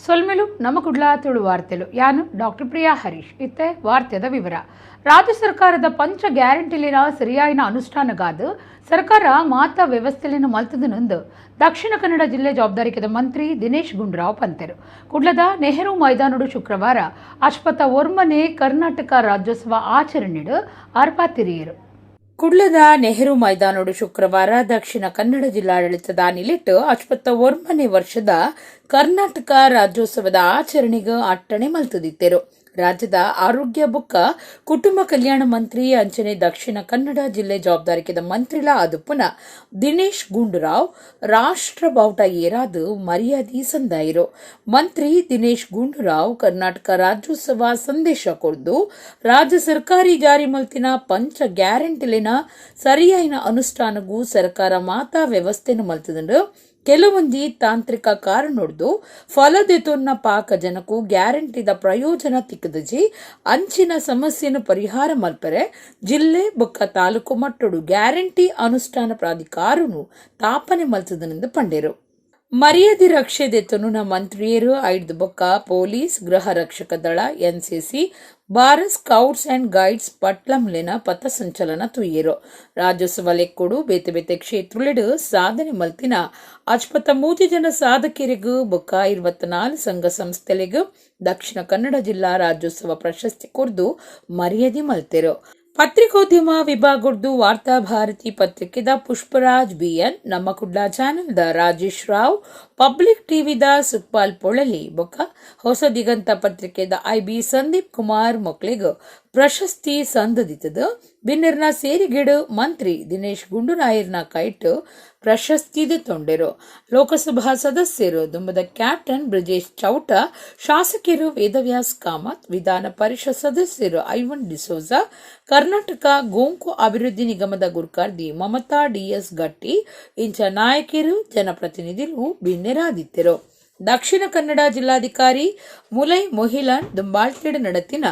ಸೊಲ್ಮೆಲು ನಮ್ಮ ಕುಡ್ಲ ತುಳು ವಾರ್ತೆಲು ಯಾನು ಡಾಕ್ಟರ್ ಪ್ರಿಯಾ ಹರೀಶ್ ಇತ್ತೆ ವಾರ್ತೆದ ವಿವರ. ರಾಜ್ಯ ಸರ್ಕಾರದ ಪಂಚ ಗ್ಯಾರಂಟಿಲಿನ ಸರಿಯಾಯಿನ ಅನುಷ್ಠಾನಗಾದ ಸರ್ಕಾರ ಮಾತಾ ವ್ಯವಸ್ಥೆಲಿನ ಮಲ್ತದನೊಂದು ದಕ್ಷಿಣ ಕನ್ನಡ ಜಿಲ್ಲೆ ಜವಾಬ್ದಾರಿಕೆದ ಮಂತ್ರಿ ದಿನೇಶ್ ಗುಂಡೂರಾವ್ ಪಂತೆರು. ಕುಡ್ಲದ ನೆಹರು ಮೈದಾನಡು ಶುಕ್ರವಾರ ಅಶ್ವತ್ಥ ಒರ್ಮನೆ ಕರ್ನಾಟಕ ರಾಜ್ಯೋತ್ಸವ ಆಚರಣೆಡು ಆರ್ಪಾತಿರಿಯರು. ಕುಡ್ಲದ ನೆಹರು ಮೈದಾನೋಡು ಶುಕ್ರವಾರ ದಕ್ಷಿಣ ಕನ್ನಡ ಜಿಲ್ಲಾಡಳಿತದ ನಿಲಿಟ್ಟು ಅಶ್ವತ್ಥ ಒರ್ಮನೆ ವರ್ಷದ ಕರ್ನಾಟಕ ರಾಜ್ಯೋತ್ಸವದ ಆಚರಣೆಗೆ ಅಟ್ಟಣೆ ಮಲ್ತದಿತ್ತರು. ರಾಜ್ಯದ ಆರೋಗ್ಯ ಬುಕ್ಕ ಕುಟುಂಬ ಕಲ್ಯಾಣ ಮಂತ್ರಿ ಅಂಚನೆ ದಕ್ಷಿಣ ಕನ್ನಡ ಜಿಲ್ಲೆ ಜವಾಬ್ದಾರಿಕೆದ ಮಂತ್ರಿಲ ಅದುಪುನ ದಿನೇಶ್ ಗುಂಡೂರಾವ್ ರಾಷ್ಟ್ರ ಬಾವುಟ ಏರಾದು ಮರ್ಯಾದಿ ಸಂದಾಯಿರು. ಮಂತ್ರಿ ದಿನೇಶ್ ಗುಂಡೂರಾವ್ ಕರ್ನಾಟಕ ರಾಜ್ಯೋತ್ಸವ ಸಂದೇಶ ಕೊಡ್ದು ರಾಜ್ಯ ಸರ್ಕಾರಿ ಜಾರಿ ಮಲ್ತಿನ ಪಂಚ ಗ್ಯಾರಂಟಿಲಿನ ಸರಿಯಾಯಿನ ಅನುಷ್ಠಾನಗೂ ಸರ್ಕಾರ ಮಾತಾ ವ್ಯವಸ್ಥೆನ ಮಲ್ತದಂಡು ಕೆಲವೊಂದಿ ತಾಂತ್ರಿಕ ಕಾರಣೊಡ್ದು ಫಲದೆತೊನ್ನ ಪಾಕ ಜನಕ್ಕೂ ಗ್ಯಾರಂಟಿದ ಪ್ರಯೋಜನ ತಿಕ್ಕದಜಿ ಅಂಚಿನ ಸಮಸ್ಯೆನ ಪರಿಹಾರ ಮಲ್ಪರೆ ಜಿಲ್ಲೆ ಬೊಕ್ಕ ತಾಲೂಕು ಮಟ್ಟಡು ಗ್ಯಾರಂಟಿ ಅನುಷ್ಠಾನ ಪ್ರಾಧಿಕಾರನು ತಾಪನೆ ಮಲ್ತದನೆಂದು ಪಂಡೆರು. ಮರ್ಯಾದೆ ರಕ್ಷೆದೆತನುನ ಮಂತ್ರಿಯರು ಐದು ಬೊಕ್ಕ ಪೊಲೀಸ್, ಗೃಹ ರಕ್ಷಕ ದಳ, NCC, Bharat scouts and guides ಪಟ್ಲಂಲೆನ ಪಥಸಂಚಲನ ತುಯ್ಯರು. ರಾಜ್ಯೋತ್ಸವ ಲೆಕ್ಕೊಡು ಬೇತೆ ಬೇತೆ ಕ್ಷೇತ್ರಲೆಡು ಸಾಧನೆ ಮಲ್ತಿನ ಅಚ್ಪತ್ತ 3 ಜನ ಸಾಧಕರಿಗೂ ಬೊಕ್ಕ 24 ಸಂಘ ಸಂಸ್ಥೆಲೆಗೂ ದಕ್ಷಿಣ ಕನ್ನಡ ಜಿಲ್ಲಾ ರಾಜ್ಯೋತ್ಸವ ಪ್ರಶಸ್ತಿ ಕೊರ್ದು ಮರ್ಯಾದೆ ಮಲ್ತೆರು. ಪತ್ರಿಕೋದ್ಯಮ ವಿಭಾಗದ್ದು ವಾರ್ತಾ ಭಾರತಿ ಪತ್ರಿಕೆದ ಪುಷ್ಪರಾಜ್ ಬಿಎನ್, ನಮ್ಮ ಕುಡ್ಲ ಚಾನೆಲ್ದ ರಾಜೇಶ್ ರಾವ್, ಪಬ್ಲಿಕ್ ಟಿವಿದ ಸುಕ್ಪಾಲ್ ಪೊಳಲಿ ಬೊಕ್ಕ ಹೊಸ ದಿಗಂತ ಪತ್ರಿಕೆದ ಐಬಿ ಸಂದೀಪ್ ಕುಮಾರ್ ಮೊಕ್ಲೆಗ್ ಪ್ರಶಸ್ತಿ ಸಂದದಿತದ ಬಿನ್ನಿರ್ನ ಸೇರಿಗೆಡು ಮಂತ್ರಿ ದಿನೇಶ್ ಗುಂಡೂರಾಯರ್ನ ಕೈಟ್ ಪ್ರಶಸ್ತಿದ ತೊಂಡೆರು. ಲೋಕಸಭಾ ಸದಸ್ಯರು ದುಂಬದ ಕ್ಯಾಪ್ಟನ್ ಬ್ರಿಜೇಶ್ ಚೌಟ, ಶಾಸಕರು ವೇದವ್ಯಾಸ್ ಕಾಮತ್, ವಿಧಾನ ಪರಿಷತ್ ಸದಸ್ಯರು ಐವನ್ ಡಿಸೋಜಾ, ಕರ್ನಾಟಕ ಗೋಂಕು ಅಭಿವೃದ್ಧಿ ನಿಗಮದ ಗುರ್ಕಾರ್ದಿ ಮಮತಾ ಡಿಎಸ್ ಗಟ್ಟಿ ಇಂಚ ನಾಯಕರು ಜನಪ್ರತಿನಿಧಿಗಳು ಬಿನ್ನೆರಾದಿತ್ತರು. ದಕ್ಷಿಣ ಕನ್ನಡ ಜಿಲ್ಲಾಧಿಕಾರಿ ಮುಲೈ ಮೊಹಿಲನ್ ದುಂಬಾಳ್ತೇಡ್ ನಡತಿನ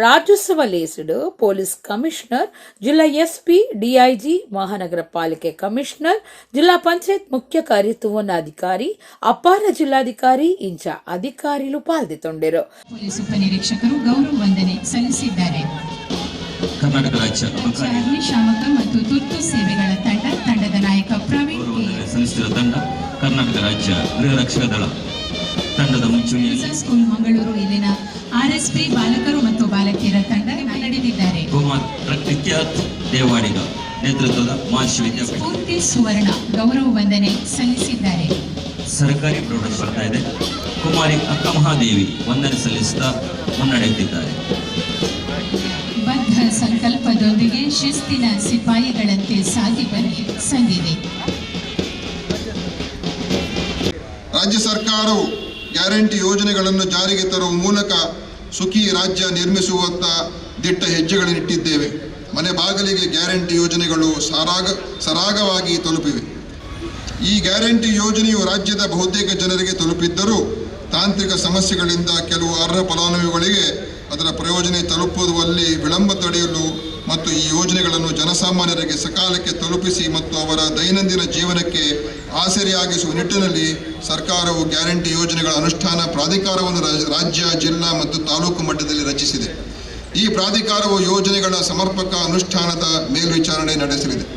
ರಾಜ್ಯೋತ್ಸವ ಲೇಸಡು ಪೊಲೀಸ್ ಕಮಿಷನರ್, ಜಿಲ್ಲಾ ಎಸ್ಪಿ, ಡಿಐಜಿ, ಮಹಾನಗರ ಪಾಲಿಕೆ ಕಮಿಷನರ್, ಜಿಲ್ಲಾ ಪಂಚಾಯತ್ ಮುಖ್ಯ ಕಾರ್ಯನಿರ್ವಹಣಾಧಿಕಾರಿ, ಅಪಾರ ಜಿಲ್ಲಾಧಿಕಾರಿ ಇಂಚ ಅಧಿಕಾರಿಗಳು ಪಾಲ್ಗೊಂಡಿದ್ದರು. ಪೊಲೀಸ್ ಉಪನಿರೀಕ್ಷಕರು ಗೌರವ ವಂದನೆ ಸಲ್ಲಿಸಿದ್ದಾರೆ. ಕರ್ನಾಟಕ ರಾಜ್ಯ ಅಗ್ನಿಶಾಮಕ ಮತ್ತು ತುರ್ತು ಸೇವೆಗಳ ತಂಡದ ನಾಯಕ ಪ್ರವೀಣ್ ಸಲ್ಲಿಸಿದ ತಂಡ ಕರ್ನಾಟಕ ರಾಜ್ಯ ಗೃಹ ರಕ್ಷಕ ದಳ ತಂಡದ ಮುಂಚೂಣಿಯಲ್ಲಿ ಸ್ಕೂಲ್ ಮಂಗಳೂರು ಇಲ್ಲಿನ ಆರ್ಎಸ್ಪಿ ಬಾಲಕರು ಮತ್ತು ಬಾಲಕಿಯರ ತಂಡ ನಡೆದಿದ್ದಾರೆ. ಪ್ರಖ್ಯಾತ್ ದೇವಾಡಿಗ ನೇತೃತ್ವದ ಮಹರ್ಷಿ ವಿದ್ಯಾಪೀಠ ಸ್ಫೂರ್ತಿ ಸುವರ್ಣ ಗೌರವ ವಂದನೆ ಸಲ್ಲಿಸಿದ್ದಾರೆ. ಸರ್ಕಾರಿ ಪ್ರೌಢಶಾಲೆ ಇದೆ ಕುಮಾರಿ ಅಕ್ಕ ಮಹಾದೇವಿ ವಂದನೆ ಸಲ್ಲಿಸುತ್ತಾ ಮುನ್ನಡೆಯುತ್ತಿದ್ದಾರೆ. ಬದ್ಧ ಸಂಕಲ್ಪದೊಂದಿಗೆ ಶಿಸ್ತಿನ ಸಿಪಾಯಿಗಳಂತೆ ಸಾಗಿ ಬನ್ನಿ ಸಂದಿದೆ. ರಾಜ್ಯ ಸರ್ಕಾರವು ಗ್ಯಾರಂಟಿ ಯೋಜನೆಗಳನ್ನು ಜಾರಿಗೆ ತರುವ ಮೂಲಕ ಸುಖಿ ರಾಜ್ಯ ನಿರ್ಮಿಸುವತ್ತ ದಿಟ್ಟ ಹೆಜ್ಜೆಗಳನ್ನಿಟ್ಟಿದ್ದೇವೆ. ಮನೆ ಬಾಗಿಲಿಗೆ ಗ್ಯಾರಂಟಿ ಯೋಜನೆಗಳು ಸರಾಗವಾಗಿ ತಲುಪಿವೆ. ಈ ಗ್ಯಾರಂಟಿ ಯೋಜನೆಯು ರಾಜ್ಯದ ಬಹುತೇಕ ಜನರಿಗೆ ತಲುಪಿದ್ದರೂ ತಾಂತ್ರಿಕ ಸಮಸ್ಯೆಗಳಿಂದ ಕೆಲವು ಅರ್ಹ ಫಲಾನುಭವಿಗಳಿಗೆ ಅದರ ಪ್ರಯೋಜನ ತಲುಪುವಲ್ಲಿ ವಿಳಂಬ ತಡೆಯಲು ಮತ್ತು ಈ ಯೋಜನೆಗಳನ್ನು ಜನಸಾಮಾನ್ಯರಿಗೆ ಸಕಾಲಕ್ಕೆ ತಲುಪಿಸಿ ಮತ್ತು ಅವರ ದೈನಂದಿನ ಜೀವನಕ್ಕೆ ಆಸರೆಯಾಗಿಸುವ ನಿಟ್ಟಿನಲ್ಲಿ ಸರ್ಕಾರವು ಗ್ಯಾರಂಟಿ ಯೋಜನೆಗಳ ಅನುಷ್ಠಾನ ಪ್ರಾಧಿಕಾರವನ್ನು ರಾಜ್ಯ, ಜಿಲ್ಲಾ ಮತ್ತು ತಾಲೂಕು ಮಟ್ಟದಲ್ಲಿ ರಚಿಸಿದೆ. ಈ ಪ್ರಾಧಿಕಾರವು ಯೋಜನೆಗಳ ಸಮರ್ಪಕ ಅನುಷ್ಠಾನದ ಮೇಲ್ವಿಚಾರಣೆ ನಡೆಸಲಿದೆ.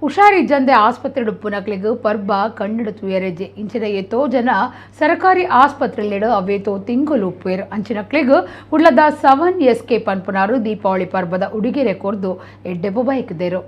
ಹುಷಾರಿಜ್ಜಂದೆ ಆಸ್ಪತ್ರೆ ಉಪ್ಪುನಕ್ಲೆಗ್ ಪರ್ಬ ಕಣ್ಣಡು ತುಯರೆಜ್ಜೆ ಇಂಚಿನ ಎತ್ತೋ ಜನ ಸರ್ಕಾರಿ ಆಸ್ಪತ್ರೆಲಿಡು ಅವೇತೋ ತಿಂಗುಲು ಉಪ್ಪೇರು ಅಂಚಿನಕ್ಲೆಗ್ ಉಳ್ಳದ 7 ಎಸ್ಕೇಪ್ ಅನ್ಪುನಾರು ದೀಪಾವಳಿ ಪರ್ಬದ ಉಡುಗೆರೆ ಕೊರ್ದು ಎಡ್ಡೆಬ್ಬ ಬೈಕ್ದೇರು.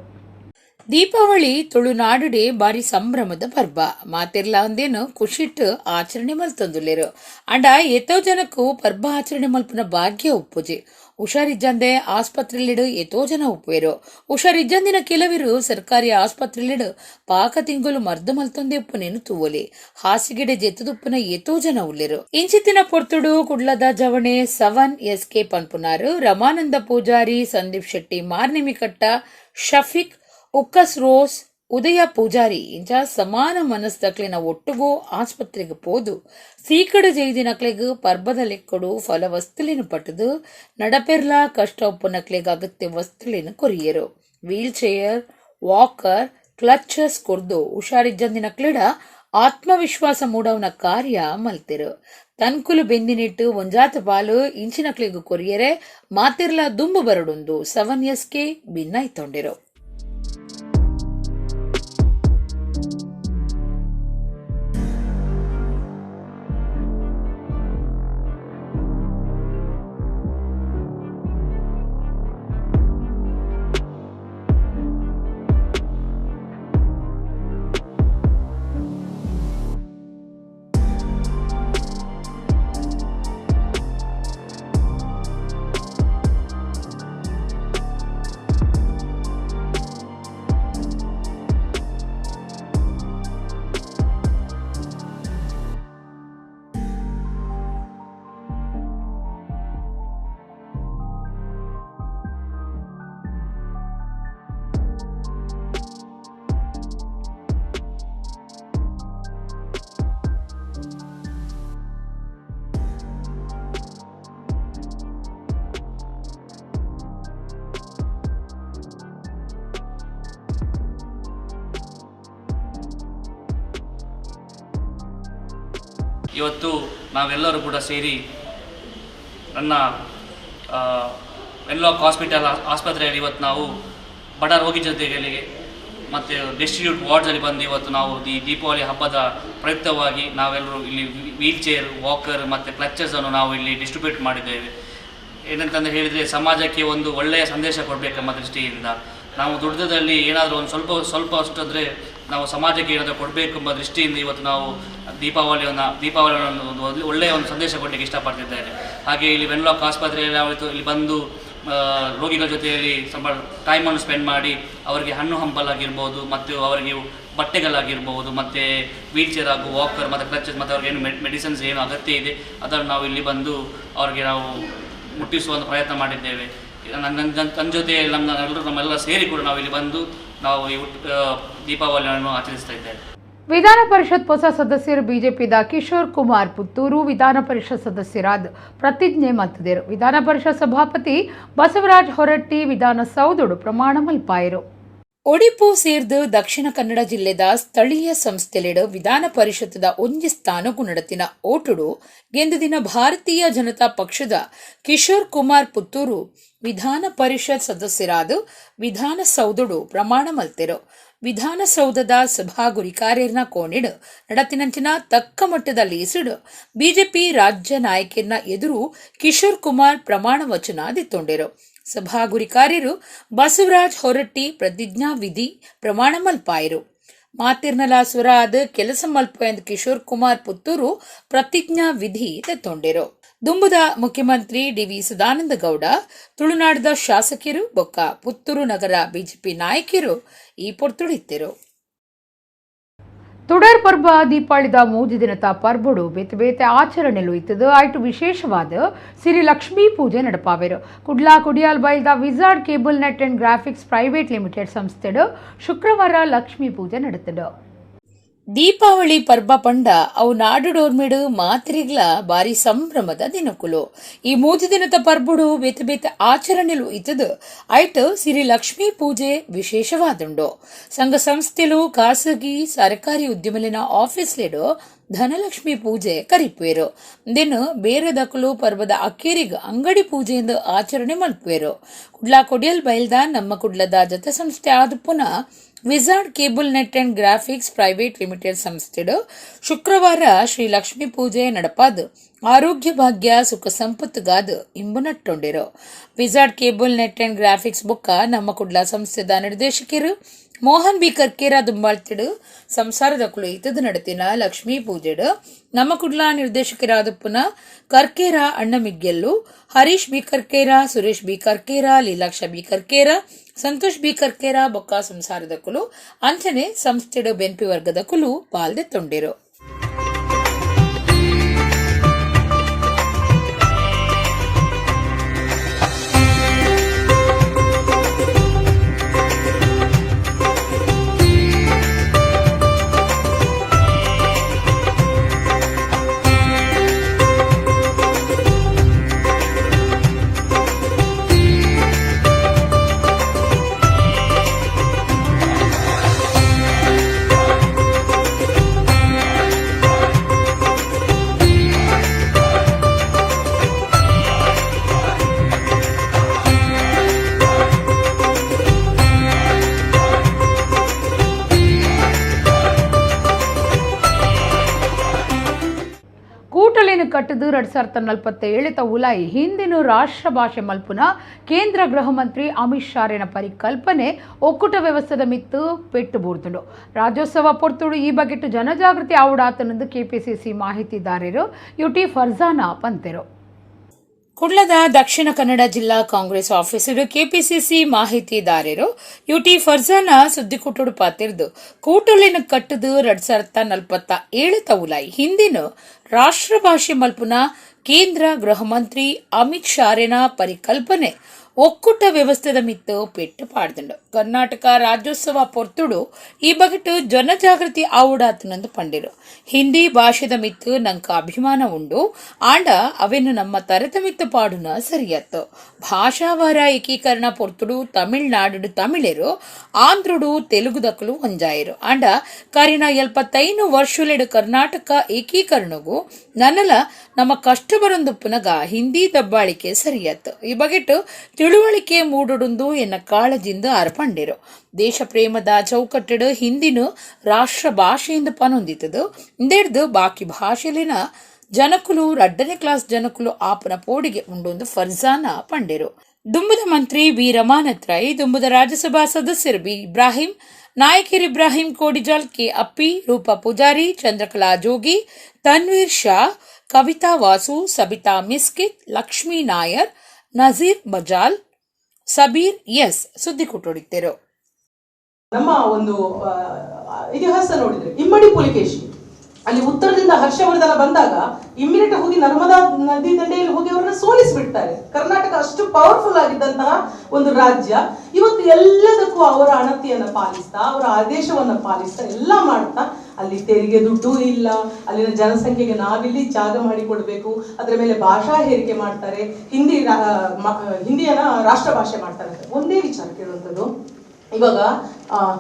ದೀಪಾವಳಿ ತುಳುನಾಡುಡೆ ಬಾರಿ ಸಂಭ್ರಮದ ಪರ್ಬ ಮಾತಿರ್ಲ ಒಂದೇನು ಖುಷಿಟ್ಟು ಆಚರಣೆ ಮಲ್ತೊಂದುಲ್ಲೇರು ಅಂಡ ಎತ್ತೋ ಜನಕ್ಕೂ ಪರ್ಬ ಆಚರಣೆ ಮಲ್ಪುನ ಭಾಗ್ಯ ಉಪ್ಪುಜಿ. ಹುಷಾರಿಜ್ಜಂದೆ ಆಸ್ಪತ್ರೆಲಿಡು ಎತ್ತೋ ಜನ ಉಪ್ಪೇರು. ಹುಷಾರಿಜ್ಜಂದಿನ ಕೆಲವಿರು ಸರ್ಕಾರಿ ಆಸ್ಪತ್ರೆಲಿಡು ಪಾಕ ತಿಂಗುಲು ಮರ್ದು ಮಲ್ತೊಂದೆ ಉಪ್ಪುನೇನು ತೂವಲಿ ಹಾಸಿಗೆಡೆ ಜೆತ್ತದುಪ್ಪುನ ಎತ್ತೋ ಜನ ಉಲ್ಲೇರು. ಇಂಚಿತ್ತಿನ ಪೊರ್ತುಡು ಕುಡ್ಲದ ಜವಣೆ 7 ಎಸ್ಕೇಪ್ ಅನ್ಪುನಾರು ರಮಾನಂದ ಪೂಜಾರಿ, ಸಂದೀಪ್ ಶೆಟ್ಟಿ, ಮಾರ್ನಿಮಿಕಟ್ಟ, ಶಫೀಕ್, ಉಕ್ಕಸ್ ರೋಸ್, ಉದಯ ಪೂಜಾರಿ ಇಂಚ ಸಮಾನ ಮನಸ್ದಕ್ಲಿನ ಒಟ್ಟುಗೋ ಆಸ್ಪತ್ರೆಗೆ ಪೋದು ಸೀಕಡು ಜೈದಿನಕ್ಲೆಗ್ ಪರ್ಬದ ಲೆಕ್ಕಡು ಫಲ ವಸ್ತುಲಿನ ಪಟ್ಟದು ನಡಪೆರ್ಲ ಕಷ್ಟ ಉಪ್ಪುನಕ್ಲೆಗ್ ಅಗತ್ಯ ವಸ್ತುಲಿನ ಕೊರಿಯರು. ವೀಲ್ ಚೇರ್, ವಾಕರ್, ಕ್ಲಚಸ್ ಕೊರ್ದು ಹುಷಾರಿಜ್ಜಂದಿನಕ್ಲಿಡ ಆತ್ಮವಿಶ್ವಾಸ ಮೂಡವನ ಕಾರ್ಯ ಮಲ್ತಿರು. ತನ್ಕುಲು ಬೆಂದಿನಿಟ್ಟು ಒಂಜಾತ ಪಾಲು ಇಂಚಿನಕ್ಲೆಗ್ ಕೊರಿಯರೆ ಮಾತಿರ್ಲ ದುಂಬು ಬರಡೊಂದು 7 ಎಸ್ಕೆ ಭಿನ್ನೈತೊಂಡಿರು. ಇವತ್ತು ನಾವೆಲ್ಲರೂ ಕೂಡ ಸೇರಿ ನನ್ನ ವೆನ್ಲಾಕ್ ಹಾಸ್ಪಿಟಲ್ ಆಸ್ಪತ್ರೆಯಲ್ಲಿ ಇವತ್ತು ನಾವು ಬಡ ರೋಗಿ ಜೊತೆಗಳಿಗೆ ಮತ್ತು ಡಿಸ್ಟ್ರಿಬ್ಯೂಟ್ ವಾರ್ಡ್ಸಲ್ಲಿ ಬಂದು ಇವತ್ತು ನಾವು ದೀಪಾವಳಿ ಹಬ್ಬದ ಪ್ರಯುಕ್ತವಾಗಿ ನಾವೆಲ್ಲರೂ ಇಲ್ಲಿ ವೀಲ್ ಚೇರ್, ವಾಕರ್ ಮತ್ತು ಕ್ಲಚರ್ಸನ್ನು ನಾವು ಇಲ್ಲಿ ಡಿಸ್ಟ್ರಿಬ್ಯೂಟ್ ಮಾಡಿದ್ದೇವೆ. ಏನಂತಂದು ಹೇಳಿದರೆ ಸಮಾಜಕ್ಕೆ ಒಂದು ಒಳ್ಳೆಯ ಸಂದೇಶ ಕೊಡಬೇಕೆಂಬ ದೃಷ್ಟಿಯಿಂದ ನಾವು ದುಡ್ಡದಲ್ಲಿ ಏನಾದರೂ ಒಂದು ಸ್ವಲ್ಪ ಅಷ್ಟಾದರೆ ನಾವು ಸಮಾಜಕ್ಕೆ ಏನಾದರೂ ಕೊಡಬೇಕು ಎಂಬ ದೃಷ್ಟಿಯಿಂದ ಇವತ್ತು ನಾವು ದೀಪಾವಳಿಯನ್ನು ಒಂದು ಒಳ್ಳೆಯ ಒಂದು ಸಂದೇಶ ಕೊಡಲಿಕ್ಕೆ ಇಷ್ಟಪಡ್ತಿದ್ದೇನೆ. ಹಾಗೆ ಇಲ್ಲಿ ವೆನ್ಲಾಕ್ ಆಸ್ಪತ್ರೆಯಲ್ಲಿ ಯಾವತ್ತು ಇಲ್ಲಿ ಬಂದು ರೋಗಿಗಳ ಜೊತೆಯಲ್ಲಿ ಟೈಮನ್ನು ಸ್ಪೆಂಡ್ ಮಾಡಿ ಅವರಿಗೆ ಹಣ್ಣು ಹಂಪಲಾಗಿರ್ಬೋದು ಮತ್ತು ಅವರಿಗೆ ಬಟ್ಟೆಗಳಾಗಿರ್ಬೋದು ಮತ್ತು ವೀಲ್ ಚೇರ್ ಹಾಗೂ ವಾಕರ್ ಮತ್ತು ಕ್ಲಚಸ್ ಮತ್ತು ಅವ್ರಿಗೆ ಏನು ಮೆಡಿಸಿನ್ಸ್ ಏನು ಅಗತ್ಯ ಇದೆ ಅದನ್ನು ನಾವು ಇಲ್ಲಿ ಬಂದು ಅವರಿಗೆ ನಾವು ಮುಟ್ಟಿಸುವಂಥ ಪ್ರಯತ್ನ ಮಾಡಿದ್ದೇವೆ. ನನ್ನ ಜೊತೆ ನಮ್ಮೆಲ್ಲ ಸೇರಿ ಕೂಡ ನಾವು ಇಲ್ಲಿ ಬಂದು ನಾವು ಈ ದೀಪಾವಳಿಯನ್ನು ಆಚರಿಸ್ತಾ ಇದ್ದೇವೆ. ವಿಧಾನ ಪರಿಷತ್ ಹೊಸ ಸದಸ್ಯರು ಬಿಜೆಪಿದ ಕಿಶೋರ್ ಕುಮಾರ್ ಪುತ್ತೂರು ವಿಧಾನ ಪರಿಷತ್ ಸದಸ್ಯರಾದ ಪ್ರತಿಜ್ಞೆ ಮಲ್ತಿದರು. ವಿಧಾನ ಪರಿಷತ್ ಸಭಾಪತಿ ಬಸವರಾಜ್ ಹೊರಟ್ಟಿ ವಿಧಾನಸೌಧಡು ಪ್ರಮಾಣ ಮಲ್ಪಾಯರು. ಒಡಿಪು ಸೇರ್ದು ದಕ್ಷಿಣ ಕನ್ನಡ ಜಿಲ್ಲೆದ ಸ್ಥಳೀಯ ಸಂಸ್ಥೆಲೆಡು ವಿಧಾನ ಪರಿಷತ್ದ ಒಂಜಿ ಸ್ಥಾನಗೂ ನಡತಿನ ಓಟುಡು ಗೆಂದಿನ ಭಾರತೀಯ ಜನತಾ ಪಕ್ಷದ ಕಿಶೋರ್ ಕುಮಾರ್ ಪುತ್ತೂರು ವಿಧಾನ ಪರಿಷತ್ ಸದಸ್ಯರಾದ ವಿಧಾನಸೌಧಡು ಪ್ರಮಾಣ ಮಲ್ತೆರು. ವಿಧಾನಸೌಧದ ಸಭಾಗುರಿ ಕಾರ್ಯರ್ನ ಕೋಣಿಡು ನಡತಿನಂಚಿನ ತಕ್ಕ ಮಟ್ಟದ ಲೀಸಿಡು ಬಿಜೆಪಿ ರಾಜ್ಯ ನಾಯಕರ್ನ ಎದುರು ಕಿಶೋರ್ ಕುಮಾರ್ ಪ್ರಮಾಣ ವಚನ ದಿತ್ತೊಂಡೆರು. ಸಭಾಗುರಿ ಕಾರ್ಯರು ಬಸವರಾಜ್ ಹೊರಟ್ಟಿ ಪ್ರತಿಜ್ಞಾ ವಿಧಿ ಪ್ರಮಾಣ ಮಲ್ಪಾಯರು. ಮಾತಿರ್ನಲ ಸ್ವರ ಆದ ಕೆಲಸ ಮಲ್ಪ ಎಂದು ಕಿಶೋರ್ ಕುಮಾರ್ ಪುತ್ತೂರು ಪ್ರತಿಜ್ಞಾ ವಿಧಿ ತೆತ್ತೊಂಡೆರು. ದುಂಬುದ ಮುಖ್ಯಮಂತ್ರಿ ಡಿ.ವಿ. ಸದಾನಂದ ಗೌಡ, ತುಳುನಾಡದ ಶಾಸಕರು ಬೊಕ್ಕ ಪುತ್ತೂರು ನಗರ ಬಿಜೆಪಿ ನಾಯಕರು ಈ ಪೊರ್ತುಡಿತ್ತರು. ತುಡರ್ ಪರ್ಬ ದೀಪಾವಳಿದ ಮೂಜಿ ದಿನದ ಪರ್ಬುಡು ಬೇತೆ ಬೇತೆ ಆಚರಣೆಲು ಇತ್ತದು ಆಯ್ತು ವಿಶೇಷವಾದ ಸಿರಿ ಲಕ್ಷ್ಮೀ ಪೂಜೆ ನಡಪಾವೆರು. ಕುಡ್ಲಾ ಕುಡಿಯಾಲ್ ಬೈಲ್ದ wizard cable net and graphics private limited ಸಂಸ್ಥೆಡು ಶುಕ್ರವಾರ ಲಕ್ಷ್ಮೀ ಪೂಜೆ ನಡೆತಡು. ದೀಪಾವಳಿ ಪರ್ಬ ಪಂಡ ಅವು ನಾಡುಡೋರ್ಮಿಡು ಮಾತಿರಿಗ್ಲ ಬಾರಿ ಸಂಭ್ರಮದ ದಿನಕುಲು. ಈ ಮೂಜಿ ದಿನದ ಪರ್ಬುಡು ಬೇತೆ ಬೇತೆ ಆಚರಣೆಲು ಇತ್ತದು ಐಟ್ ಸಿರಿ ಲಕ್ಷ್ಮೀ ಪೂಜೆ ವಿಶೇಷವಾದುಂಡು. ಸಂಘ ಸಂಸ್ಥೆಲು ಖಾಸಗಿ ಸರ್ಕಾರಿ ಉದ್ಯಮಲಿನ ಆಫೀಸ್ಲೆಡು ಧನಲಕ್ಷ್ಮಿ ಪೂಜೆ ಕರಿಪುವೆರು. ದಿನ ಬೇರೆ ದಕಲು ಪರ್ವದ ಅಕ್ಕೇರಿಗ ಅಂಗಡಿ ಪೂಜೆಯಿಂದ ಆಚರಣೆ ಮಲ್ಪುವೆರು. ಕುಡ್ಲ ಕೊಡಿಯಲ್ ಬೈಲ್ದ ನಮ್ಮ ಕುಡ್ಲದ ಜತೆ ಸಂಸ್ಥೆ ಆದ ಪುನಃ wizard cable net and graphics private limited ಸಂಸ್ಥೆಡು ಶುಕ್ರವಾರ ಶ್ರೀ ಲಕ್ಷ್ಮೀ ಪೂಜೆ ನಡಪಾದು ಆರೋಗ್ಯ ಭಾಗ್ಯ ಸುಖ ಸಂಪತ್ತುಗಾದ ಇಂಬು ನಟ್ಟೊಂಡಿರು. Wizard cable net and graphics ಬುಕ್ಕ ನಮ್ಮ ಕುಡ್ಲ ಸಂಸ್ಥೆದ ನಿರ್ದೇಶಕರು ಮೋಹನ್ ಬಿ ಕರ್ಕೇರ ದುಂಬಾಳ್ತಿಡು ಸಂಸಾರದ ಕುಳು ಇತದ ನಡತಿನ ಲಕ್ಷ್ಮೀ ಪೂಜೆಡು ನಮ್ಮ ಕುಡ್ಲ ನಿರ್ದೇಶಕರಾದ ಪುನಃ ಕರ್ಕೇರ ಅಣ್ಣ ಮಿಗ್ಗೆಲ್ಲು, Harish B Karkera, Suresh B Karkera, Leelaksha B Karkera, Santosh B Karkera ಬೊಕ್ಕ ಸಂಸಾರದ ಕುಲು ಅಂಚನೆ ಸಂಸ್ಥೆಡು ಬೆನ್ಪಿ ವರ್ಗದ ಕುಲು ಪಾಲ್ದೆ ತೊಂಡಿರು. ಕೂಟಲಿನ ಕಟ್ಟದು 2047 ಉಲಾಯಿ ಹಿಂದಿನ ರಾಷ್ಟ್ರ ಭಾಷೆ ಮಲ್ಪುನ ಕೇಂದ್ರ ಗೃಹ ಮಂತ್ರಿ ಅಮಿತ್ ಶಾರಿನ ಪರಿಕಲ್ಪನೆ ಒಕ್ಕೂಟ ವ್ಯವಸ್ಥೆದ ಮಿತ್ತು ಪೆಟ್ಟು ಬೂರ್ದುಂಡು. ರಾಜ್ಯೋತ್ಸವ ಪೊರ್ತುಡು ಈ ಬಗೆಟ್ಟು ಜನಜಾಗೃತಿ ಆವುಡಾತನೆಂದು ಕೆಪಿಸಿಸಿ ಮಾಹಿತಿದಾರರು ಯುಟಿ ಫರ್ಜಾನಾ ಪಂತೆರು. ಕುಡ್ಲದ ದಕ್ಷಿಣ ಕನ್ನಡ ಜಿಲ್ಲಾ ಕಾಂಗ್ರೆಸ್ ಆಫೀಸರು ಕೆಪಿಸಿಸಿ ಮಾಹಿತಿದಾರರು ಯುಟಿ ಫರ್ಜಾನಾ ಸುದ್ದಿಕೂಟುಡು ಪಾತಿರ್ದು ಕೂಟಲಿನ ಕಟ್ಟದು 2047 ಉಲಾಯಿ ಹಿಂದಿನ ರಾಷ್ಟ್ರ ಭಾಷೆ ಮಲ್ಪುನ ಕೇಂದ್ರ ಗೃಹ ಮಂತ್ರಿ ಅಮಿತ್ ಶಾರಿನ ಪರಿಕಲ್ಪನೆ ಒಕ್ಕೂಟ ವ್ಯವಸ್ಥೆದ ಮಿತ್ತು ಪೆಟ್ಟು ಪಾಡ್ದುಂಡು. ಕರ್ನಾಟಕ ರಾಜ್ಯೋತ್ಸವ ಪೊರ್ತುಡು ಈ ಬಗೆಟ್ಟು ಜನಜಾಗೃತಿ ಆವುಡಾತನಂದು ಪಂಡಿರು. ಹಿಂದಿ ಭಾಷೆದ ಮಿತ್ತು ನಂಕ ಅಭಿಮಾನ ಉಂಡು ಆಂಡ ಅವೆನ್ನು ನಮ್ಮ ತರತ ಮಿತ್ತು ಪಾಡುನ ಸರಿಯತ್ತು. ಭಾಷಾವಾರ ಏಕೀಕರಣ ಪೊರ್ತುಡು ತಮಿಳ್ನಾಡು ತಮಿಳೆರು ಆಂಧ್ರುಡು ತೆಲುಗು ದಕ್ಕಲು ಹೊಂಜಾಯಿರು ಆಂಡ ಕಾರಿನ 75 ವರ್ಷಲೆಡು ಕರ್ನಾಟಕ ಏಕೀಕರಣಗೂ ನನ್ನಲ ನಮ್ಮ ಕಷ್ಟ ಬರೊಂದು ಪುನಗ ಹಿಂದಿ ದಬ್ಬಾಳಿಕೆ ಸರಿಯತ್ತು. ಈ ಬಗೆಟ್ಟು ತಿಳುವಳಿಕೆ ಮೂಡುಡುಂದು ಎನ್ನ ಕಾಳಜಿಂದ ಅರ್ಪಂಡಿರು. ದೇಶ ಪ್ರೇಮದ ಚೌಕಟ್ಟಡು ಹಿಂದಿನ ರಾಷ್ಟ್ರ ಭಾಷೆಯಿಂದ ಪನೊಂದಿತದು ಇಂದೆಡ್ದು ಬಾಕಿ ಭಾಷೆಲಿನ ಜನಕುಲು 2ನೇ ಕ್ಲಾಸ್ ಜನಕುಲು ಆಪನ ಪೋಡಿಗೆ ಉಂಡೊಂದು ಫರ್ಜಾನಾ ಪಂಡಿರು. ದುಂಬುದ ಮಂತ್ರಿ ಬಿ ರಮಾನಾಥ್ ರೈ, ದುಂಬುದ ರಾಜ್ಯಸಭಾ ಸದಸ್ಯರು ಬಿ ಇಬ್ರಾಹಿಂ, ನಾಯಕಿರ್ ಇಬ್ರಾಹಿಂ ಕೋಡಿಜಾಲ್, ಕೆ ಅಪ್ಪಿ, ರೂಪಾ ಪೂಜಾರಿ, ಚಂದ್ರಕಲಾ ಜೋಗಿ, ತನ್ವೀರ್ ಶಾ, ಕವಿತಾ ವಾಸು, ಸಬಿತಾ ಮಿಸ್ಕಿತ್, ಲಕ್ಷ್ಮೀ ನಾಯರ್, ನಜೀರ್ ಬಜಾಲ್, ಸಬೀರ್ ಎಸ್ ಸುದ್ದಿಕೂಟೊಡಿದ್ದರು. ನಮ್ಮ ಒಂದು ಇತಿಹಾಸ ನೋಡಿದ್ರೆ ಇಮ್ಮಡಿ ಪುಲಿಕೇಶಿ ಅಲ್ಲಿ ಉತ್ತರದಿಂದ ಹರ್ಷವರ್ಧನ ಬಂದಾಗ ಇಮ್ಮಿಡಿಯೇಟ್ ಹೋಗಿ ನರ್ಮದಾ ನದಿ ದಂಡೆಯಲ್ಲಿ ಹೋಗಿ ಅವರನ್ನ ಸೋಲಿಸಿಬಿಡ್ತಾರೆ. ಕರ್ನಾಟಕ ಅಷ್ಟು ಪವರ್ಫುಲ್ ಆಗಿದ್ದಂತಹ ಒಂದು ರಾಜ್ಯ ಇವತ್ತು ಎಲ್ಲದಕ್ಕೂ ಅವರ ಅಣತಿಯನ್ನ ಪಾಲಿಸ್ತಾ, ಅವರ ಆದೇಶವನ್ನ ಪಾಲಿಸ್ತಾ ಎಲ್ಲ ಮಾಡ್ತಾ, ಅಲ್ಲಿ ತೆರಿಗೆ ದುಡ್ಡು ಇಲ್ಲ, ಅಲ್ಲಿನ ಜನಸಂಖ್ಯೆಗೆ ನಾವಿಲ್ಲಿ ಜಾಗ ಮಾಡಿಕೊಡ್ಬೇಕು, ಅದರ ಮೇಲೆ ಭಾಷಾ ಹೇರಿಕೆ ಮಾಡ್ತಾರೆ, ಹಿಂದಿಯನ್ನ ರಾಷ್ಟ್ರ ಭಾಷೆ ಮಾಡ್ತಾರೆ. ಒಂದೇ ವಿಚಾರ ಕೇಳುವಂಥದ್ದು, ಇವಾಗ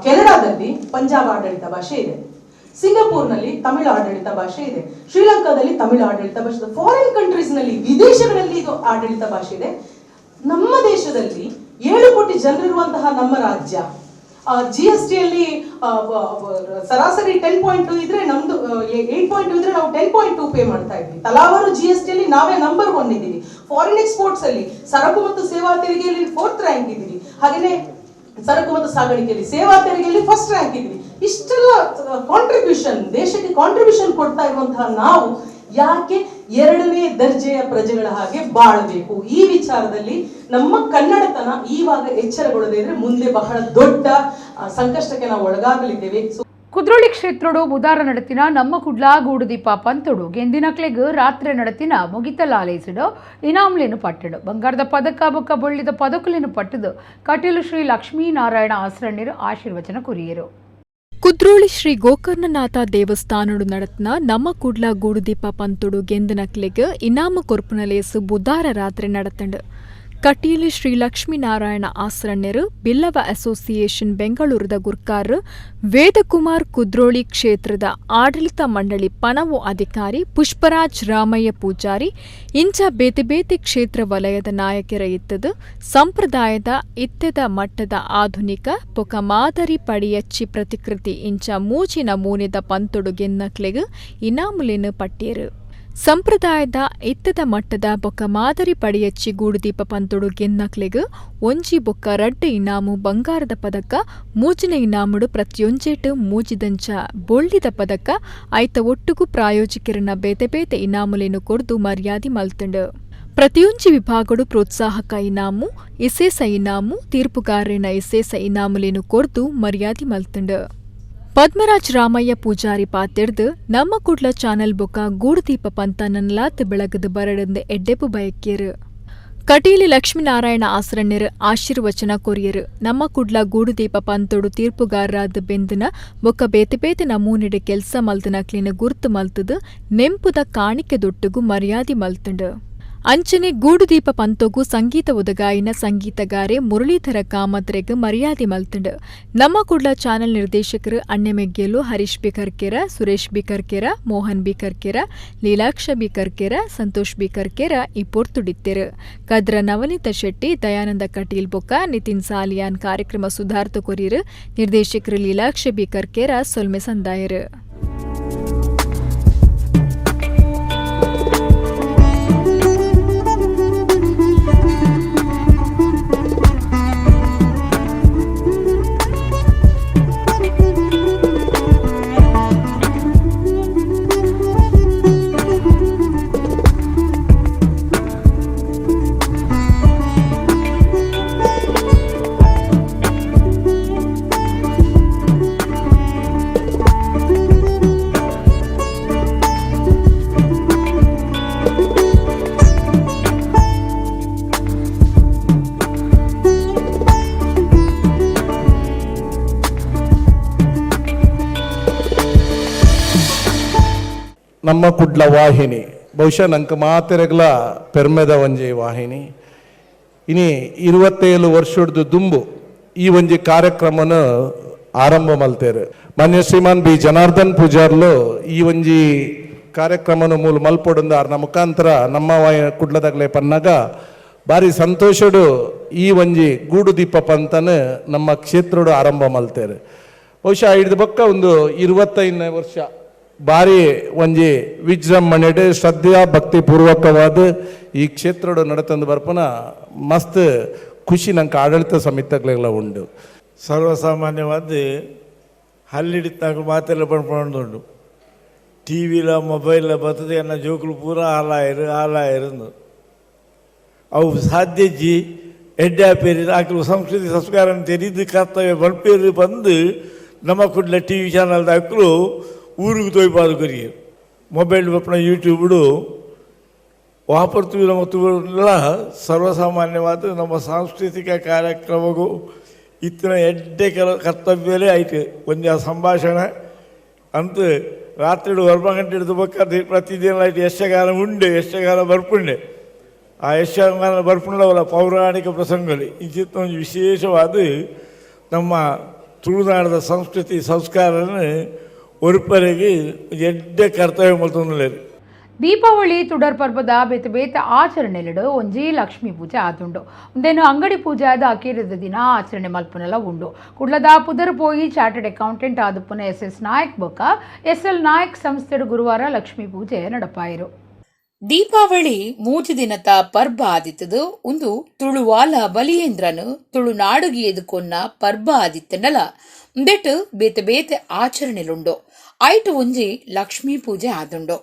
ಕೆನಡಾದಲ್ಲಿ ಪಂಜಾಬ್ ಆಡಳಿತ ಭಾಷೆ ಇದೆ, ಸಿಂಗಾಪುರ್ನಲ್ಲಿ ತಮಿಳು ಆಡಳಿತ ಭಾಷೆ ಇದೆ, ಶ್ರೀಲಂಕಾದಲ್ಲಿ ತಮಿಳು ಆಡಳಿತ ಭಾಷೆ ಇದೆ, ಫಾರಿನ್ ಕಂಟ್ರೀಸ್ ನಲ್ಲಿ ವಿದೇಶಗಳಲ್ಲಿ ಇದು ಆಡಳಿತ ಭಾಷೆ ಇದೆ. ನಮ್ಮ ದೇಶದಲ್ಲಿ 7 ಕೋಟಿ ಜನರಿರುವಂತಹ ನಮ್ಮ ರಾಜ್ಯ GST ಅಲ್ಲಿ ಸರಾಸರಿ 10.2 ಇದ್ರೆ ನಮ್ದು 8.2 ಇದ್ರೆ ನಾವು 10.2 ಪೇ ಮಾಡ್ತಾ ಇದ್ವಿ. ತಲಾವಾರು GST ಅಲ್ಲಿ ನಾವೇ ನಂಬರ್ 1 ಇದ್ದೀವಿ. ಫಾರಿನ್ ಎಕ್ಸ್ಪೋರ್ಟ್ಸ್ ಅಲ್ಲಿ ಸರಕು ಮತ್ತು ಸೇವಾ ತೆರಿಗೆಯಲ್ಲಿ 4th ರ್ಯಾಂಕ್ ಇದ್ದೀವಿ. ಹಾಗೇನೆ ಸರಕು ಮತ್ತು ಸಾಗಾಣಿಕೆಯಲ್ಲಿ ಸೇವಾ ತೆರಿಗೆಯಲ್ಲಿ 1st ರ್ಯಾಂಕ್ ಇದ್ದೀವಿ. ಇಷ್ಟೆಲ್ಲ ಕಾಂಟ್ರಿಬ್ಯೂಷನ್, ದೇಶಕ್ಕೆ ಕಾಂಟ್ರಿಬ್ಯೂಷನ್ ಕೊಡ್ತಾ ಇರುವಂತಹ ನಾವು ಯಾಕೆ 2ನೇ ದರ್ಜೆಯ ಪ್ರಜೆಗಳ ಹಾಗೆ ಬಾಳಬೇಕು? ಈ ವಿಚಾರದಲ್ಲಿ ನಮ್ಮ ಕನ್ನಡತನ ಈವಾಗ ಎಚ್ಚರಗೊಳ್ಳದೇ ಇದ್ರೆ ಮುಂದೆ ಬಹಳ ದೊಡ್ಡ ಸಂಕಷ್ಟಕ್ಕೆ ನಾವು ಒಳಗಾಗಲಿದ್ದೇವೆ. ಕುದ್ರೋಳಿ ಕ್ಷೇತ್ರಡು ಬುಧಾರ ನಡತಿನ ನಮ್ಮ ಕುಡ್ಲ ಗೂಡುದೀಪ ಪಂತುಡು ಗೆಂದಿನಕ್ಲೆಗ್ ರಾತ್ರಿ ನಡತಿನ ಮುಗಿತಲಾಲೇಸಿಡು ಇನಾಮ್ಲೇನು ಪಟ್ಟಡು ಬಂಗಾರದ ಪದಕ ಬೊಕ್ಕ ಬೊಳ್ಳಿದ ಪದಕುಲೇನು ಪಟ್ಟದು ಕಟೀಲು ಶ್ರೀ ಲಕ್ಷ್ಮೀನಾರಾಯಣ ಆಸರಣ್ಯರು ಆಶೀರ್ವಚನ ಕುರಿಯರು. ಕುದ್ರೋಳಿ ಶ್ರೀ ಗೋಕರ್ಣನಾಥ ದೇವಸ್ಥಾನಡು ನಡತ್ನ ನಮ್ಮ ಕುಡ್ಲ ಗೂಡುದೀಪ ಪಂತುಡು ಗೆಂದನಕ್ಲೆಗ್ ಇನಾಮ ಕೊರ್ಪುನಲೇಸು ಬುಧಾರ ರಾತ್ರಿ ನಡತಂಡು ಕಟೀಲು ಶ್ರೀ ಲಕ್ಷ್ಮೀನಾರಾಯಣ ಆಸರಣ್ಯರು ಬಿಲ್ಲವ ಅಸೋಸಿಯೇಷನ್ ಬೆಂಗಳೂರದ ಗುರ್ಕಾರ್ ವೇದಕುಮಾರ್ ಕುದ್ರೋಳಿ ಕ್ಷೇತ್ರದ ಆಡಳಿತ ಮಂಡಳಿ ಪನವು ಅಧಿಕಾರಿ ಪುಷ್ಪರಾಜ್ ರಾಮಯ್ಯ ಪೂಜಾರಿ ಇಂಚ ಬೇತೆ ಬೇತೆ ಕ್ಷೇತ್ರ ವಲಯದ ನಾಯಕರ ಇತ್ತದು ಸಂಪ್ರದಾಯದ ಇತ್ತೆದ ಮಟ್ಟದ ಆಧುನಿಕ ಪೊಕ ಮಾದರಿ ಪಡಿಯಚ್ಚಿ ಪ್ರತಿಕೃತಿ ಇಂಚ ಮೂಜಿ ನಮೂನೆದ ಪಂತೊಡು ಗೆನ್ನಕ್ಲೆಗ್ ಇನಾಮುಲೆನ್ ಪಟ್ಟಿಯರು ಸಂಪ್ರದಾಯದ ಇತ್ತದ ಮಟ್ಟದ ಬೊಕ್ಕ ಮಾದರಿ ಪಡಿಯಚ್ಚಿ ಗೂಡುದೀಪ ಪಂತೊಡು ಗೆನ್ನಕ್ಲೆಗ್ ಒಂಜಿ ಬೊಕ್ಕ ರಡ್ಡ್ ಇನಾಮು ಬಂಗಾರದ ಪದಕ ಮೂಜಿನ ಇನಾಮುಡು ಪ್ರತಿಯೊಂಜೇಟು ಮೂಜಿದಂಚ ಬೊಳ್ಳಿದ ಪದಕ ಐತ ಒಟ್ಟುಗು ಪ್ರಾಯೋಜಕರನ್ನ ಬೇತೆ ಬೇತೆ ಇನಾಮುಲೆನು ಕೊರ್ದು ಮರ್ಯಾದಿ ಮಲ್ತಂಡು ಪ್ರತಿಯೊಂಜಿ ವಿಭಾಗಡು ಪ್ರೋತ್ಸಾಹಕ ಇನಾಮು ಇಸೇಸ ಇನಾಮು ತೀರ್ಪುಗಾರನ ಇಸೇಸ ಇನಾಮುಲೆನು ಕೊರ್ದು ಮರ್ಯಾದಿ ಮಲ್ತಂಡು ಪದ್ಮರಾಜ್ ರಾಮಯ್ಯ ಪೂಜಾರಿ ಪಾತೆರ್ದು ನಮ್ಮ ಕುಡ್ಲ ಚಾನಲ್ ಬೊಕ ಗೂಡುದೀಪ ಪಂತ ನನ್ಲಾತ್ ಬೆಳಗದು ಬರಡಂದು ಎಡ್ಡೆಪು ಬಯಕ್ಕೇರು ಕಟೀಲಿ ಲಕ್ಷ್ಮೀನಾರಾಯಣ ಆಸರಣ್ಯರು ಆಶೀರ್ವಚನ ಕೊರಿಯರು ನಮ್ಮ ಕುಡ್ಲ ಗೂಡುದೀಪ ಪಂತೊಡು ತೀರ್ಪುಗಾರರಾದ ಬೆಂದನ ಬೊಕ್ಕ ಬೇತೆ ಬೇತೆ ನಮೂನೆಡೆ ಕೆಲ್ಸ ಮಲ್ತನಕ್ಲಿನ ಗುರ್ತು ಮಲ್ತದು ನೆಂಪುದ ಕಾಣಿಕೆ ದೊಟ್ಟುಗು ಮರ್ಯಾದಿ ಮಲ್ತಂಡು ಅಂಚನೆ ಗೂಡುದೀಪ ಪಂತೊಗು ಸಂಗೀತ ಉದಗಾಯಿನ ಸಂಗೀತಗಾರೆ ಮುರಳೀಧರ ಕಾಮತ್ರೆಗ್ ಮರ್ಯಾದೆ ಮಲ್ತಂಡು ನಮ್ಮ ಕುಡ್ಲ ಚಾನಲ್ ನಿರ್ದೇಶಕರು ಅಣ್ಣೆಮೆಗ್ಗೆಲು Harish B Karkera Suresh B Karkera Mohan B Karkera Leelaksha B Karkera Santosh B Karkera ಈ ಪೊರ್ತುಡಿತ್ತೆರು ಕದ್ರ ನವನೀತ ಶೆಟ್ಟಿ ದಯಾನಂದ ಕಟೀಲ್ ಬೊಕ್ಕ ನಿತಿನ್ ಸಾಲಿಯಾನ್ ಕಾರ್ಯಕ್ರಮ ಸುಧಾರ್ಥ ಕೊರಿಯರು ನಿರ್ದೇಶಕರು ಲೀಲಾಕ್ಷ ಬಿ ಕರ್ಕೆರ ಸೊಲ್ಮೆ ಸಂದಾಯರು ನಮ್ಮ ಕುಡ್ಲ ವಾಹಿನಿ ಬಹುಶಃ ನಂಗೆ ಮಾತೆರೆಗ್ಲ ಪೆರ್ಮೆದ ಒಂಜಿ ವಾಹಿನಿ ಇನಿ 27 ವರ್ಷದ್ದು ದುಂಬು ಈ ಒಂಜಿ ಕಾರ್ಯಕ್ರಮನ ಆರಂಭ ಮಲ್ತೇರು ಮಾನ್ಯ ಶ್ರೀಮಾನ್ ಬಿ ಜನಾರ್ದನ್ ಪೂಜಾರ್ಲು ಈ ಒಂಜಿ ಕಾರ್ಯಕ್ರಮನ ಮೂಲ ಮಲ್ಪೊಡುಂದಾರ ಮುಖಾಂತರ ನಮ್ಮ ಕುಡ್ಲದಾಗಲೇ ಪನ್ನಾಗ ಭಾರಿ ಸಂತೋಷಡು ಈ ಒಂಜಿ ಗೂಡುದೀಪ ಪಂತನ ನಮ್ಮ ಕ್ಷೇತ್ರಡು ಆರಂಭ ಮಲ್ತೇರು ಬಹುಶಃ ಹಿಡಿದ ಬೊಕ್ಕ ಒಂದು 25 ವರ್ಷ ಭಾರಿ ಒಂಜಿ ವಿಜೃಂಭಣೆಡು ಶ್ರದ್ಧೆಯ ಭಕ್ತಿ ಪೂರ್ವಕವಾದ ಈ ಕ್ಷೇತ್ರಡು ನಡತಂದು ಬರ್ಪನ ಮಸ್ತ್ ಖುಷಿ ನಂಗೆ ಆಡಳಿತ ಸಮಿತಿಗಳೆಲ್ಲ ಉಂಡು ಸರ್ವಸಾಮಾನ್ಯವಾದ ಹಲ್ಲಿಡಿತಾಗ ಮಾತೆಲ್ಲ ಪಡ್ಕೊಂಡು ಟಿ ವಿಲ ಮೊಬೈಲ ಬರ್ತದೆ ಅನ್ನೋ ಜೋಕುಲು ಪೂರ ಆಲಾಯಿರು ಅವು ಸಾಧ್ಯಜಿ ಎಡ್ಡಾಪೇರಿ ಆಕಲು ಸಂಸ್ಕೃತಿ ಸಂಸ್ಕಾರ ತೆರೀದು ಕರ್ತವ್ಯ ಬಲ್ಪೇರಿ ಬಂದು ನಮ್ಮ ಕುಡ್ಲ ಟಿ ವಿ ಚಾನಲ್ದ ಹಾಕಲು ಊರಿಗೆ ತೋಯ್ಪಾದು ಕರಿಗೆ ಮೊಬೈಲ್ ಬಪ್ಪನ ಯೂಟ್ಯೂಬ್ಡು ವಾಪರ್ತೀವಿ ನಮ್ಮ ತುಲ್ಲ ಸರ್ವಸಾಮಾನ್ಯವಾದ ನಮ್ಮ ಸಾಂಸ್ಕೃತಿಕ ಕಾರ್ಯಕ್ರಮಗೂ ಇತ್ತಿನ ಎಡ್ಡೆ ಕರ್ತವ್ಯವೇ ಆಯ್ತು ಒಂದು ಸಂಭಾಷಣೆ ಅಂತ ರಾತ್ರಿ 1 ಗಂಟೆ ಹಿಡಿದು ಬೇಕಾದ್ರೆ ಪ್ರತಿದಿನ ಆಯ್ತು ಯಕ್ಷಗಾನ ಉಂಡೆ ಯಕ್ಷಗಾನ ಬರ್ಪುಂಡೆ ಆ ಯಕ್ಷಗಾನ ಬರ್ಪುಂಡವಲ್ಲ ಪೌರಾಣಿಕ ಪ್ರಸಂಗಗಳು ಈ ಚಿತ್ರ ಒಂದು ವಿಶೇಷವಾದ ನಮ್ಮ ತುಳುನಾಡದ ಸಂಸ್ಕೃತಿ ಸಂಸ್ಕಾರನ ಒರುಪರೆಗೆ ಎಡ್ಡೆ ಕರ್ತವ್ಯ ಮಲ್ತೊಂದುಲ್ಲೇರು ದೀಪಾವಳಿ ತುಡರ್ ಪರ್ಬದ ಬೇತೆ ಬೇತೆ ಆಚರಣೆಲೆಡು ಒಂಜಿ ಲಕ್ಷ್ಮೀ ಪೂಜೆ ಆದುಂಡು ಒಂದೇನು ಅಂಗಡಿ ಪೂಜೆ ಆದ ಅಕೀರದ ದಿನ ಆಚರಣೆ ಮಲ್ಪನೆಲ್ಲ ಉಂಡು ಕುಡ್ಲದ ಪುದರ್ ಪೋಯಿ ಚಾರ್ಟರ್ಡ್ ಅಕೌಂಟೆಂಟ್ ಆದುಪ್ಪನ SS ನಾಯಕ್ ಬೊಕ್ಕ SL ನಾಯಕ್ ಸಂಸ್ಥೆಡು ಗುರುವಾರ ಲಕ್ಷ್ಮೀ ಪೂಜೆ ನಡಪಾಯಿರು ದೀಪಾವಳಿ 3 ದಿನದ ಪರ್ಬ ಆದಿತ್ತದು ಒಂದು ತುಳುವಾಲ ಬಲಿಯೇಂದ್ರನು ತುಳುನಾಡುಗೆ ಎದುಕೊನ್ನ ಪರ್ಬ ಆದಿತ್ತನಲ ಒಂದೆಟ್ಟು ಬೇತೆ ಬೇತೆ ಆಚರಣೆಲುಂಡು ಐಟು ಒಂಜಿ ಲಕ್ಷ್ಮೀ ಪೂಜೆ ಆದುಂಡು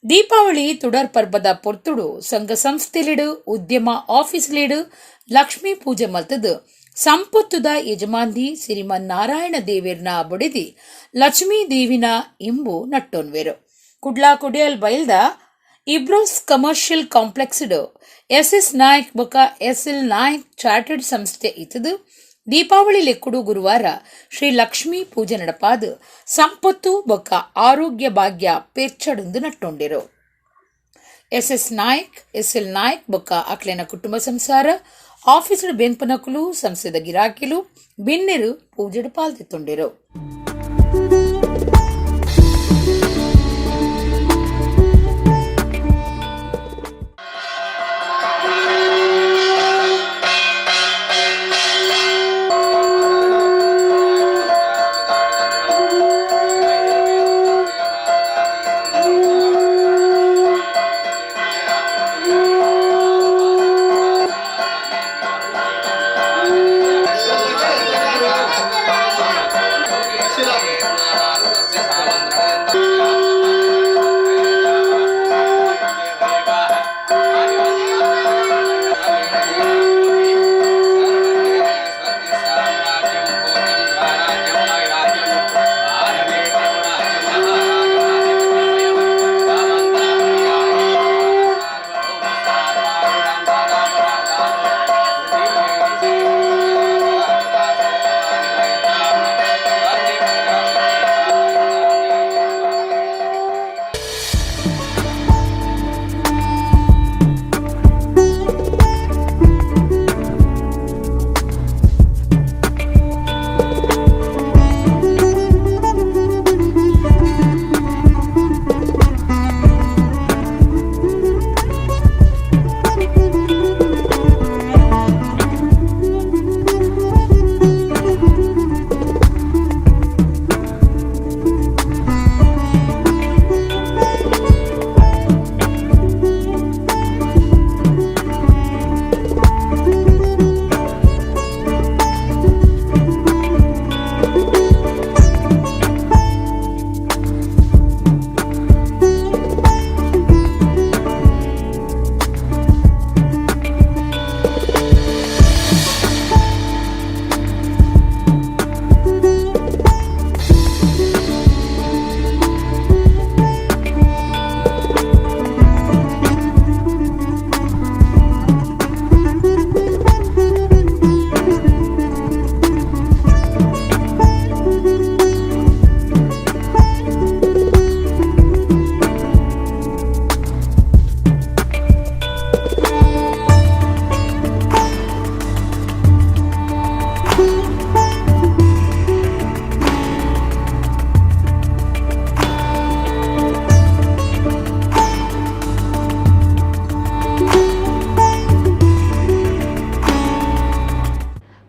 ದೀಪಾವಳಿ ತುಡರ್ ಪರ್ಬದ ಪೊರ್ತುಡು ಸಂಘ ಸಂಸ್ಥೆಲಿಡು ಉದ್ಯಮ ಆಫೀಸ್ಲಿಡು ಲಕ್ಷ್ಮೀ ಪೂಜೆ ಮಲ್ತದು ಸಂಪತ್ತುದ ಯಜಮಾಂದಿ ಶ್ರೀಮನ್ ನಾರಾಯಣ ದೇವೇರ್ನ ಬೊಡಿದಿ ಲಕ್ಷ್ಮೀ ದೇವಿನ ಇಂಬು ನಟ್ಟೊನ್ವೆರು ಕುಡ್ಲಾ ಕುಡಿಯಲ್ ಬಯಲ್ದ ಇಬ್ರೋಸ್ ಕಮರ್ಷಿಯಲ್ ಕಾಂಪ್ಲೆಕ್ಸ್ SS ನಾಯಕ್ ಬೊಕ SL ನಾಯಕ್ ಚಾರ್ಟರ್ಡ್ ಸಂಸ್ಥೆ ಇತ್ತದು ದೀಪಾವಳಿ ಲೆಕ್ಕುಡು ಗುರುವಾರ ಶ್ರೀ ಲಕ್ಷ್ಮೀ ಪೂಜೆ ನಡಪಾದು ಸಂಪತ್ತು ಬೊಕ್ಕ ಆರೋಗ್ಯ ಭಾಗ್ಯ ಪೆಚ್ಚಡುಂದು ನಟ್ಟೊಂಡಿರು SS ನಾಯ್ಕ್, SL ನಾಯ್ಕ್ ಬೊಕ್ಕ ಅಕ್ಲೆನ ಕುಟುಂಬ ಸಂಸಾರ ಆಫೀಸರ್ ಬೆಂಪನಕುಲು ಸಂಸ್ಥೆದ ಗಿರಾಕಿಲು ಬಿನ್ನೆರು ಪೂಜೆಡು ಪಾಲ್ದಿತ್ತುಂಡೆರು.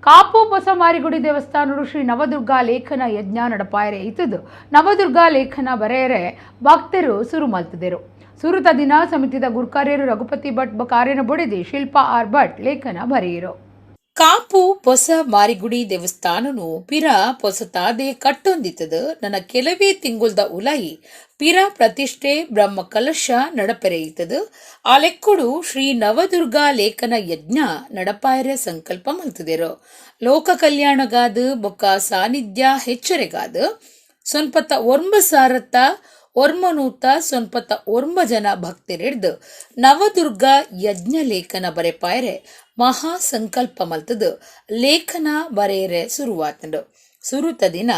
ಕಾಪು ಬೊಸಮಾರಿಗುಡಿ ದೇವಸ್ಥಾನಡು ಶ್ರೀ ನವದುರ್ಗಾ ಲೇಖನ ಯಜ್ಞ ನಡಪಾಯರೆ ಇತ್ತದು ನವದುರ್ಗಾ ಲೇಖನ ಬರೆಯರೆ ಭಕ್ತರು ಸುರು ಮಲ್ತಿದರು. ಸುರುತ ದಿನ ಸಮಿತಿದ ಗುರ್ಕಾರ್ಯರು ರಘುಪತಿ ಭಟ್ ಕಾರ್ಯನ ಬೊಡೆದಿ ಶಿಲ್ಪಾ ಆರ್ ಭಟ್ ಲೇಖನ ಬರೆಯಿರು. ಕಾಪು ಪೊಸ ಮಾರಿಗುಡಿ ದೇವಸ್ಥಾನನು ಪಿರ ಪೊಸತಾದೆ ಕಟ್ಟೊಂದಿತ್ತದು ನನ್ನ ಕೆಲವೇ ತಿಂಗುಲ್ದ ಉಲಾಯಿ ಪಿರ ಪ್ರತಿಷ್ಠೆ ಬ್ರಹ್ಮ ಕಲಶ ನಡಪೆರೆಯಿತದು. ಆ ಲೆಕ್ಕಡು ಶ್ರೀ ನವದುರ್ಗಾ ಲೇಖನ ಯಜ್ಞ ನಡಪಾಯರೆ ಸಂಕಲ್ಪ ಮಲ್ತಿದೆರು. ಲೋಕ ಕಲ್ಯಾಣಗಾದ ಬೊಕ್ಕ ಸಾನ್ನಿಧ್ಯ ಹೆಚ್ಚರೆಗಾದ ಸೊನ್ಪತ್ತ ಒರ್ಮ ಸಾರತ್ತ ಒರ್ಮನೂತ ಸೊನ್ಪತ್ತ ಒರ್ಮ ಜನ ಭಕ್ತರಿಡ್ದು ನವದುರ್ಗ ಯಜ್ಞ ಲೇಖನ ಬರೆಪಾಯರೆ ಮಹಾ ಸಂಕಲ್ಪ ಮಲ್ತದು ಲೇಖನ ಬರೆಯರೆ ಶುರುವಾತಂಡು. ಸುರುತ ದಿನ